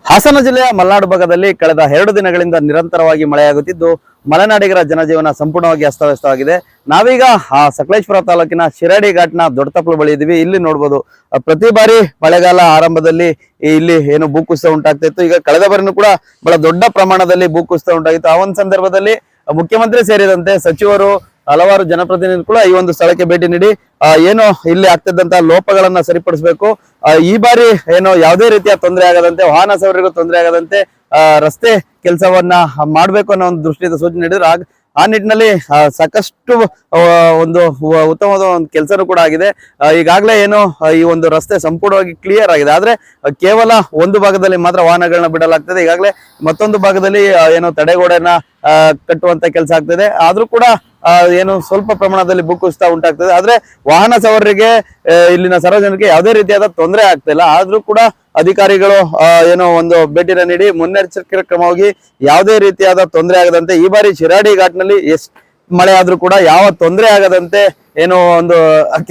ಹಾಸನ ಜಿಲ್ಲೆಯ ಮಲೆನಾಡು ಭಾಗದಲ್ಲಿ ಕಳೆದ 2 ದಿನಗಳಿಂದ ನಿರಂತರವಾಗಿ ಮಳೆಯಾಗುತ್ತಿದ್ದು ಮಲೆನಾಡಿಗರ ಜನಜೀವನ ಸಂಪೂರ್ಣವಾಗಿ ಅಸ್ತವ್ಯಸ್ತವಾಗಿದೆ. ನಾವೀಗ ಸಕಲೇಶಪುರ ತಾಲೂಕಿನ ಶಿರಾಡಿ ಘಾಟ್ನ ದೊಡ್ಡತಪ್ಪಲು ಬಳಿ ಇದೀವಿ. ಇಲ್ಲಿ ನೋಡಬಹುದು ಪ್ರತಿ ಬಾರಿ ಮಳೆಗಾಲ ಆರಂಭದಲ್ಲಿ ಇಲ್ಲಿ ಏನು ಭೂಕುಸಿತ ಉಂಟಾಗ್ತಾ ಇತ್ತು. ಈಗ ಕಳೆದ ಬಾರಿನೂ ಕೂಡ ಬಹಳ ದೊಡ್ಡ ಪ್ರಮಾಣದಲ್ಲಿ ಭೂಕುಸಿತ ಉಂಟಾಗಿತ್ತು. ಆ ಒಂದು ಸಂದರ್ಭದಲ್ಲಿ ಮುಖ್ಯಮಂತ್ರಿ ಸೇರಿದಂತೆ ಸಚಿವರು ಹಲವಾರು ಜನಪ್ರತಿನಿಧಿಗಳು ಕೂಡ ಈ ಒಂದು ಸ್ಥಳಕ್ಕೆ ಭೇಟಿ ನೀಡಿ ಏನು ಇಲ್ಲಿ ಆಗ್ತಿದ್ದಂತಹ ಲೋಪಗಳನ್ನ ಸರಿಪಡಿಸಬೇಕು, ಈ ಬಾರಿ ಏನು ಯಾವುದೇ ರೀತಿಯ ತೊಂದರೆ ಆಗದಂತೆ, ವಾಹನ ಸವಾರರಿಗೂ ತೊಂದರೆ ಆಗದಂತೆ ರಸ್ತೆ ಕೆಲಸವನ್ನ ಮಾಡ್ಬೇಕು ಅನ್ನೋ ಒಂದು ದೃಷ್ಟಿಯಿಂದ ಸೂಚನೆ ನೀಡಿದ್ರು. ಆ ನಿಟ್ಟಿನಲ್ಲಿ ಸಾಕಷ್ಟು ಒಂದು ಉತ್ತಮವಾದ ಒಂದು ಕೆಲಸನೂ ಕೂಡ ಆಗಿದೆ. ಈಗಾಗಲೇ ಏನು ಈ ಒಂದು ರಸ್ತೆ ಸಂಪೂರ್ಣವಾಗಿ ಕ್ಲಿಯರ್ ಆಗಿದೆ. ಆದ್ರೆ ಕೇವಲ ಒಂದು ಭಾಗದಲ್ಲಿ ಮಾತ್ರ ವಾಹನಗಳನ್ನ ಬಿಡಲಾಗ್ತದೆ. ಈಗಾಗಲೇ ಮತ್ತೊಂದು ಭಾಗದಲ್ಲಿ ಏನು ತಡೆಗೋಡೆನ ಕಟ್ಟುವಂತ ಕೆಲಸ ಆಗ್ತದೆ. ಆದ್ರೂ ಕೂಡ ಏನು ಸ್ವಲ್ಪ ಪ್ರಮಾಣದಲ್ಲಿ ಭೂಕುಸಿತ ಉಂಟಾಗ್ತದೆ. ಆದ್ರೆ ವಾಹನ ಸವಾರರಿಗೆ ಇಲ್ಲಿನ ಸಾರ್ವಜನಿಕರಿಗೆ ಯಾವುದೇ ರೀತಿಯಾದ ತೊಂದರೆ ಆಗ್ತಾ ಇಲ್ಲ. ಆದ್ರೂ ಕೂಡ ಅಧಿಕಾರಿಗಳು ಏನೋ ಒಂದು ಭೇಟಿನ ನೀಡಿ ಮುನ್ನೆಚ್ಚರಿಕೆ ಕ್ರಮವಾಗಿ ಯಾವುದೇ ರೀತಿಯಾದ ತೊಂದರೆ ಆಗದಂತೆ, ಈ ಬಾರಿ ಶಿರಾಡಿ ಘಾಟ್ನಲ್ಲಿ ಎಷ್ಟು ಮಳೆ ಆದ್ರೂ ಕೂಡ ಯಾವ ತೊಂದರೆ ಆಗದಂತೆ ಏನೋ ಒಂದು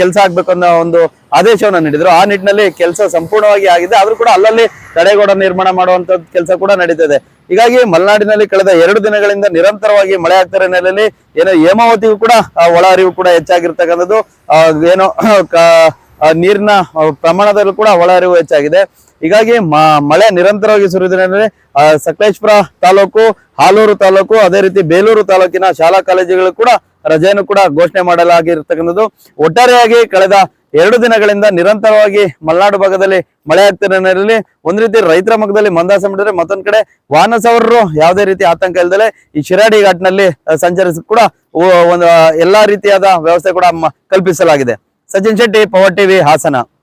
ಕೆಲಸ ಆಗ್ಬೇಕು ಅನ್ನೋ ಒಂದು ಆದೇಶವನ್ನ ನೀಡಿದ್ರು. ಆ ನಿಟ್ಟಿನಲ್ಲಿ ಕೆಲಸ ಸಂಪೂರ್ಣವಾಗಿ ಆಗಿದೆ. ಆದ್ರೂ ಕೂಡ ಅಲ್ಲಲ್ಲಿ ತಡೆಗೋಡೆ ನಿರ್ಮಾಣ ಮಾಡುವಂತ ಕೆಲಸ ಕೂಡ ನಡೀತದೆ. ಹೀಗಾಗಿ ಮಲೆನಾಡಿನಲ್ಲಿ ಕಳೆದ 2 ದಿನಗಳಿಂದ ನಿರಂತರವಾಗಿ ಮಳೆ ಆಗ್ತಿರೋ ನೆಲೆಯಲ್ಲಿ ಏನೋ ಹೇಮಾವತಿಗೂ ಕೂಡ ಒಳ ಹರಿವು ಕೂಡ ಹೆಚ್ಚಾಗಿರ್ತಕ್ಕಂಥದ್ದು, ಏನೋ ನೀರಿನ ಪ್ರಮಾಣದಲ್ಲೂ ಕೂಡ ಒಳ ಹರಿವು ಹೆಚ್ಚಾಗಿದೆ. ಹೀಗಾಗಿ ಮಳೆ ನಿರಂತರವಾಗಿ ಸುರಿಯುವುದರಿಂದ ಸಕಲೇಶಪುರ ತಾಲೂಕು, ಹಾಲೂರು ತಾಲೂಕು, ಅದೇ ರೀತಿ ಬೇಲೂರು ತಾಲೂಕಿನ ಶಾಲಾ ಕಾಲೇಜುಗಳು ಕೂಡ ರಜೆಯನ್ನು ಕೂಡ ಘೋಷಣೆ ಮಾಡಲಾಗಿರ್ತಕ್ಕಂಥದ್ದು. ಒಟ್ಟಾರೆಯಾಗಿ ಕಳೆದ 2 ದಿನಗಳಿಂದ ನಿರಂತರವಾಗಿ ಮಲೆನಾಡು ಭಾಗದಲ್ಲಿ ಮಳೆ ಆಗ್ತಿರೋ ನೆಲೆಯಲ್ಲಿ ಒಂದ್ ರೀತಿ ರೈತರ ಮಗದಲ್ಲಿ ಮಂದಾಸ ಮಾಡಿದ್ರೆ, ಮತ್ತೊಂದ್ ಕಡೆ ವಾಹನ ಸವಾರರು ಯಾವುದೇ ರೀತಿ ಆತಂಕ ಇಲ್ಲದೆ ಈ ಶಿರಾಡಿ ಘಾಟ್ನಲ್ಲಿ ಸಂಚರಿಸ ಕೂಡ ಒಂದು ಎಲ್ಲಾ ರೀತಿಯಾದ ವ್ಯವಸ್ಥೆ ಕೂಡ ಕಲ್ಪಿಸಲಾಗಿದೆ. Sachin Shetty, power TV, Hassan.